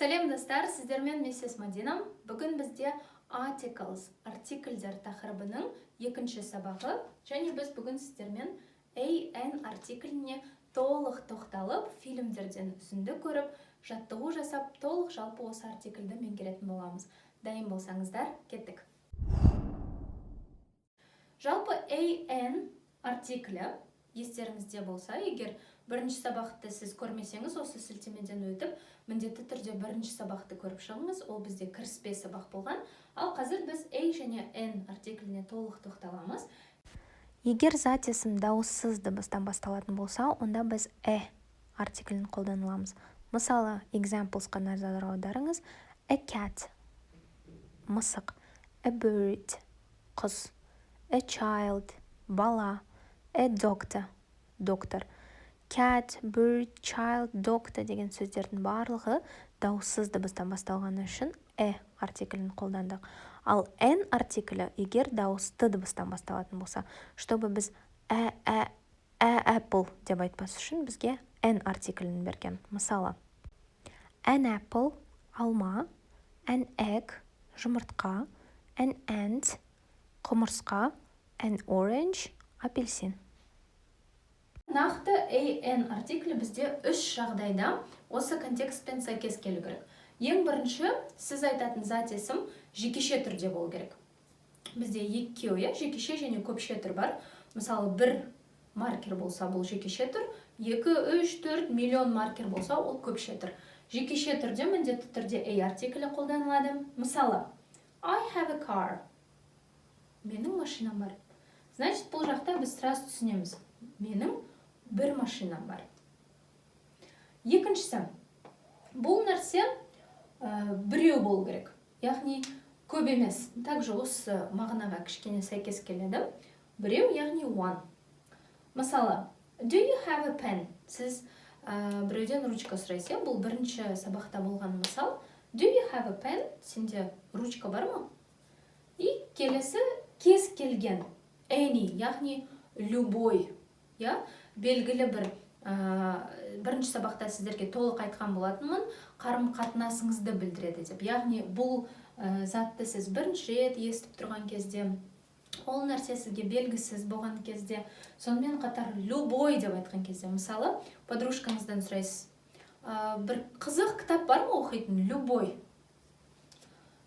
Сәлем достар, сіздермен миссис Мадинам. Бүгін бізде articles, артикльдер тақырыбының екінші сабағы, және біз бүгін сіздермен an артикліне толық тоқталып, фильмдерден үзінді көріп, жаттығу жасап, толық жалпы осы артиклді меңгеретін боламыз. Дайын болсаңыздар, кеттік. Жалпы an артиклі естеріңізде болса, егер бірінші сабақты сіз көрмесеңіз, осы сілтемеден өтіп, міндетті түрде бірінші сабақты көріп шығыңыз, ол бізде кіріспе сабақ болған. Ал қазір біз және n артикліне толық тоқталамыз. Егер зат есім дауыссыз дыбыстан басталатын болса, онда біз артиклін қолданыламыз. Мысалы, examplesқа назар аударыңыз. A cat, мысық. A bird, құс. A child, бала. A doctor, доктор. Cat, bird, child, doctor деген сөздердің барлығы дауыссыз дыбыстан басталғаны үшін артиклін қолдандық. Ал n артиклі егер дауысты дыбыстан басталатын болса, чтобы біз apple деп айтпас үшін бізге n артиклін берген. Мысалы, an apple, алма. An egg, жұмыртқа. An ant, құмырсқа. An orange, апельсин. Нақты an артиклі бізде үш жағдайда осы контекстпен сәйкес келу керек. Ең бірінші, сіз айтатын зат есім жекеше түрде болу керек. Бізде екеу, жекеше және көпше түр бар. Мысалы, бір маркер болса, бұл жекеше түр, 2, 3, 4 миллион маркер болса, ол көпше түр. Жекеше түрде міндетті түрде артиклі қолданылады. Мысалы, I have a car. Менің машинам бар. Значит, бұл жақта біз сразу түсінеміз. Менің бір машинам бар. Екіншісі, бұл нәрсе біреу болу керек. Яғни көп емес. Также осы мағынаға кішкене сәйкес келеді. Біреу, яғни one. Мысалы, do you have a pen? Сіз біреуден ручка сұрайсыз, бұл бірінші сабақта болған мысал. Do you have a pen? Сенде ручка бар ма? И келесі кез келген. Any, яғни любой. Белгілі бірінші сабақта сіздерге толық айтқан болатынмын, қарым-қатынасыңызды білдіреді деп. Яғни бұл затты сіз бірінші рет естіп тұрған кезде, ол нәрсе сізге белгісіз болған кезде, сонымен қатар любой деп айтқан кезде, мысалы, подружкаңыздан сұрайсыз, бір қызық кітап бар ма оқитын? Любой.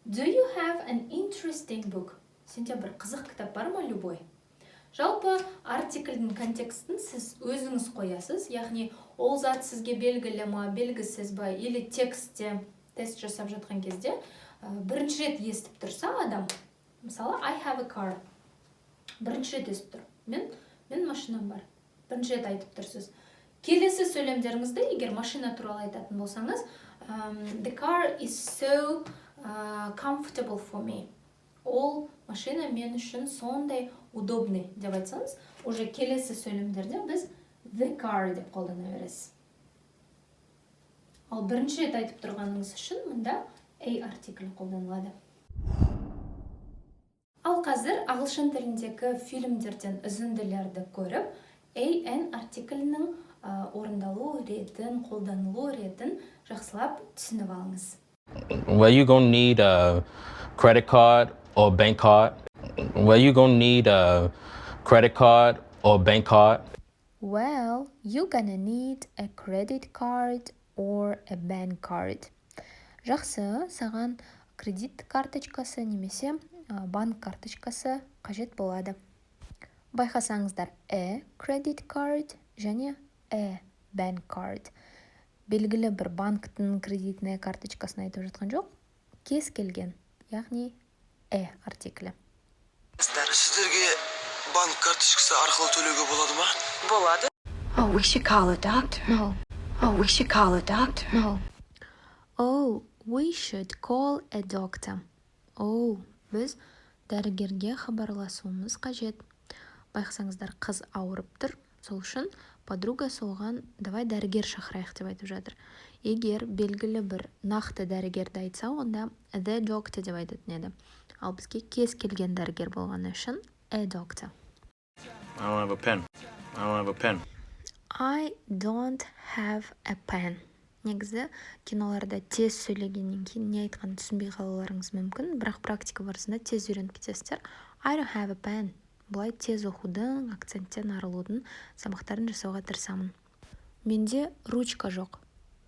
Do you have an interesting book? Сенде бір қызық кітап бар ма? Любой. Жалпы артиклдің контекстін сіз өзіңіз қоясыз, яғни ол зат сізге белгілі ма, белгісіз ба, или текстте тест жасап жатқан кезде бірінші рет естіп тұрса адам, мысалы, I have a car. Бірінші рет естіп тұр. Мен машинам бар. Бірінші рет айтып тұрсыз. Келесі сөйлемдеріңізді, егер машина туралы айтатын болсаңыз, the car is so comfortable for me. Ол машина мен үшін сондай удобный деп айтсаңыз, уже келесі сөйлемдерде біз the car деп қолдана бересіз. Ал бірінші рет айтып тұрғаныңыз үшін мұнда артиклі қолданылады. Ал қазір ағылшын тіліндегі фильмдерден үзінділерді көріп, an артиклінің орындалу ретін, қолданылу ретін жақсылап түсініп алыңыз. Well, you're going to need a credit card or bank card. Well, you're going to need a credit card or bank card. Well, you're gonna need a credit card or a bank card. Жақсы, саған кредит карточкасы немесе банк карточкасы қажет болады. Байқасаңыздар, credit card және bank card. Белгілі бір банктың кредитная карточкасын айтып жатқан жоқ, кез келген, яғни артиклі. Сіздерге банк карточкасы арқылы төлеуге болады ма? Болады. Oh, we should call a doctor. No. Oh, we should call a doctor. No. Oh, we should call a doctor. Oh, біз дәрігерге хабарласуымыз қажет. Байқасаңыздар, қыз ауырып тұр, сол үшін подруга соған давай дәрігер шақырайық деп айтып жатыр. Егер белгілі бір нақты дәрігерді айтса, онда the doctor деп айтатын еді. Ал бізге кез келген дәрігер болғаны үшін a doctor. I don't have a pen. I don't have a pen. I don't have a pen. Негізі киноларда тез сөйлегеннен кейін не айтқанын түсінбей қалуларыңыз мүмкін, бірақ практика барысында тез үйреніп кетесіздер. I don't have a pen. Бұлай тез оқудың, акценттен арылудың сабақтарын жасауға тырысамын. Менде ручка жоқ.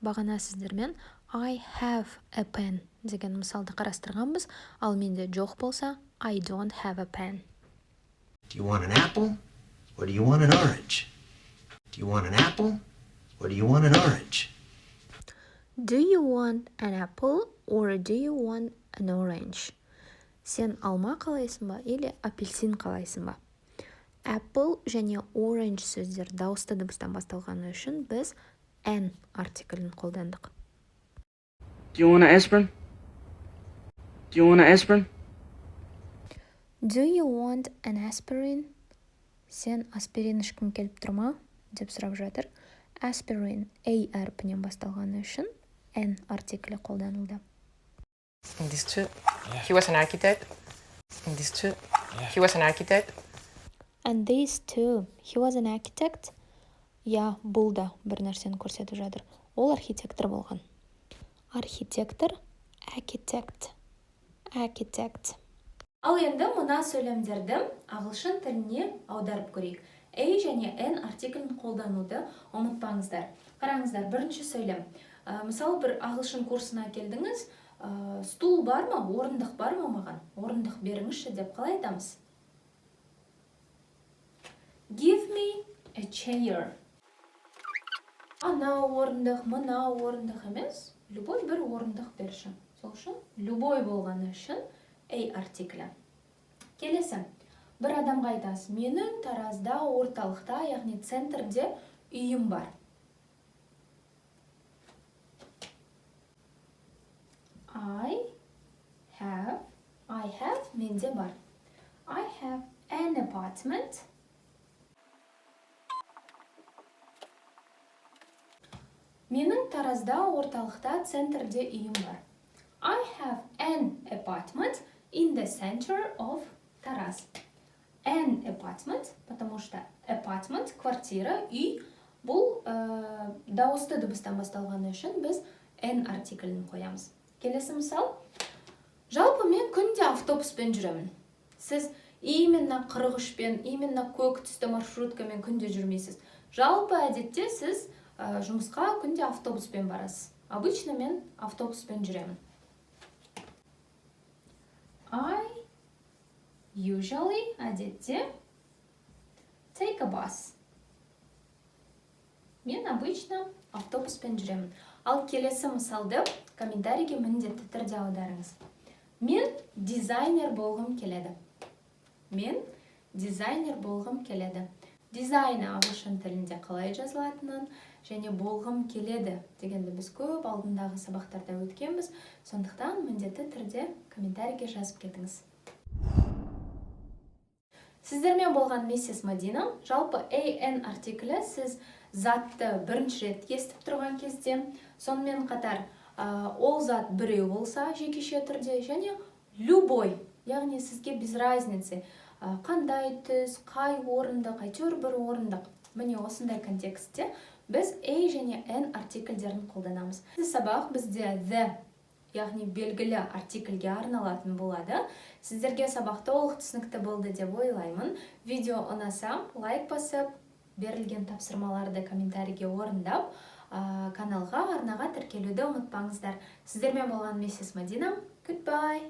Бағана сіздермен I have a pen деген мысалды қарастырғанбыз, ал менде жоқ болса I don't have a pen. Do you want an apple or do you want an orange? Do you want an apple or do you want an orange? Do you want an apple or do you want an orange? Сен алма қалайсың ба или апельсин қалайсың ба? Apple және orange сөздер дауысты дыбыстан басталғаны үшін біз an артиклін қолдандық. Do you want an aspirin? Do you want an aspirin? Do you want an aspirin? Сен аспирин ішкің келіп тұрма? Деп сұрап жатыр. Aspirin A әрпінен басталғаны үшін an артиклі қолданылды. In this too, he was an architect. In this too, he was an architect. And these two, he was an architect. Я, бұл да бір нәрсені көрсетіп жатыр. Ол архитектор болған. Архитектор, architect, architect. Ал енді мына сөйлемдерді ағылшын тіліне аударып көрейік. A және N артиклін қолдануды ұмытпаңыздар. Қараңыздар, бірінші сөйлем. Мысалы, бір ағылшын курсына келдіңіз, стул бар ма, орындық бар ма маған? Орындық беріңізші деп қалай айтамыз? Give me a chair. Ана орындық, мына орындық емес, любой бір орындық берші. Сол үшін, любой болғаны үшін A артиклі. Келесі, бір адамға айтасыз, менің Таразда орталықта, яғни центрде үйім бар. I have, менде бар. I have an apartment. Менің Таразда орталықта центрде үйім бар. I have an apartment in the center of Тараз. An apartment, потому что apartment, квартира, үй, бұл дауысты дыбыстан басталғаны үшін біз an артиклін қоямыз. Келесі мысал. Жалпы мен күнде автобуспен жүремін. Сіз именно 43-пен, именно көк түсті маршруткамен күнде жүрмейсіз. Жалпы әдетте сіз жұмысқа күнде автобуспен барасыз. Обычно мен автобуспен жүремін. I usually әдетте take a bus. Мен обычно автобуспен жүремін. Ал келесі мысалды комментарийге міндетті түрде аударыңыз. Мен дизайнер болғым келеді. Мен дизайнер болғым келеді. Дизайны ағылшын тілінде қалай жазылатынын және болғым келеді дегенді біз көп алдындағы сабақтарда өткенбіз. Сондықтан міндетті түрде комментарийге жазып кетіңіз. Сіздермен болған миссис Мадина. Жалпы an артиклі сіз затты бірінші рет естіп тұрған кезде, сонымен қатар ол зат біреу болса жекеше түрде және любой, яғни сізге без разницы, қандай түс, қай орындық, әйтеуір бір орындық. Міне осындай контекстте біз A және N артиклдерін қолданамыз. Сабақ бізде the, яғни белгілі артиклге арналатын болады. Сіздерге сабақ толық түсінікті болды деп ойлаймын. Видео ұнаса, лайк басып, берілген тапсырмаларды комментарийге орындап, каналға арнаға тіркелуді ұмытпаңыздар. Сіздермен болған миссис Мадина. Goodbye!